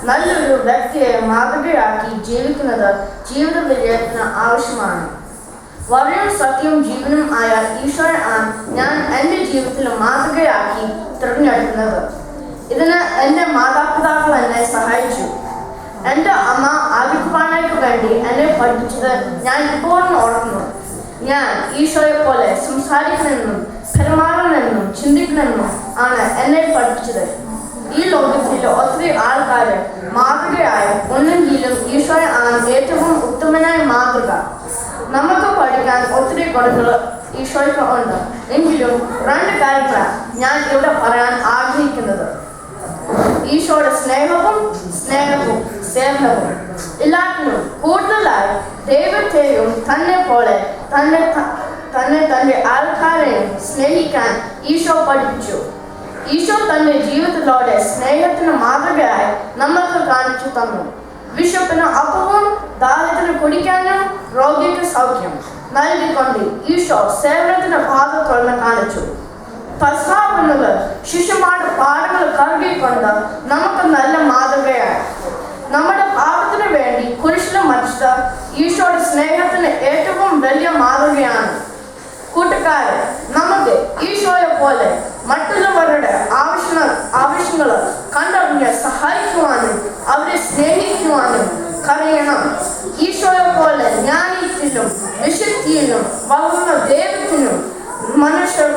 നല്ലൊരു വ്യക്തിയെ മാതൃകയാക്കി ജീവിക്കുന്നത് ജീവിത വിജയത്തിന് ആവശ്യമാണ്. വഴിയും സത്യവും ജീവനും ആയ ഈശോയെ ആണ് ഞാൻ എൻ്റെ ജീവിതത്തിൽ മാതൃകയാക്കി തിരഞ്ഞെടുക്കുന്നത്. ഇതിന് എൻ്റെ മാതാപിതാക്കൾ എന്നെ സഹായിച്ചു. എൻ്റെ അമ്മ ആദിക്കുവാനയ്ക്ക് വേണ്ടി എന്നെ പഠിപ്പിച്ചത് ഞാൻ ഇപ്പോഴും ഓർക്കുന്നു. ഞാൻ ഈശോയെ പോലെ സംസാരിക്കണമെന്നും പെരുമാറണമെന്നും ചിന്തിക്കണമെന്നും ആണ് എന്നെ പഠിപ്പിച്ചത്. ഈ ലോകത്തിൽ ഒത്തിരി ആൾക്കാർ മാതൃകയായ ഒന്നെങ്കിലും ഈശോയെ ആണ് ഏറ്റവും ഉത്തമനായ മാതൃക. നമുക്ക് പഠിക്കാൻ ഒത്തിരി ഗുണങ്ങൾ ഈശോയ്ക്ക് ഉണ്ട്. എങ്കിലും 2 കാര്യങ്ങളാണ് ഞാൻ ഇവിടെ പറയാൻ ആഗ്രഹിക്കുന്നത്. ഈശോയുടെ സ്നേഹവും സേവനവും. എല്ലാത്തിനും കൂടുതലായി ദൈവത്തെയും തന്നെ പോലെ തന്റെ ആൾക്കാരെയും സ്നേഹിക്കാൻ ഈശോ പഠിപ്പിച്ചു. ഈശോ തന്റെ ജീവിതത്തിലൂടെ സ്നേഹത്തിന് മാതൃകയായി നമുക്ക് കാണിച്ചു തന്നു. വിശപ്പിന് അപ്പവും ദാഹത്തിന് കുടിക്കാനും രോഗിക്ക് സൗഖ്യം നൽകിക്കൊണ്ട് ഈശോ സേവനത്തിന് പാത തുറന്ന് കാണിച്ചു. പസ്കാവുന്നത് ശിശുമാരുടെ പാടങ്ങൾ കറുകിക്കൊണ്ട് നമുക്ക് നല്ല മാതൃകയായി. നമ്മുടെ പാപത്തിന് വേണ്ടി കുരിശിൽ മരിച്ചത് ഈശോയുടെ സ്നേഹത്തിന് ഏറ്റവും വലിയ മാതൃകയാണ്. കൂട്ടുകാരെ, നമുക്ക് ഈശോയെ പോലെ മറ്റുള്ളവരുടെ ആവശ്യങ്ങൾ കണ്ടറിഞ്ഞ് സഹായിക്കുവാനും അവരെ സ്നേഹിക്കുവാനും കഴിയണം. ഈശോയെ പോലെ ജ്ഞാനത്തിലും വിശുദ്ധിയിലും വളർന്ന ദൈവത്തിനും മനുഷ്യർ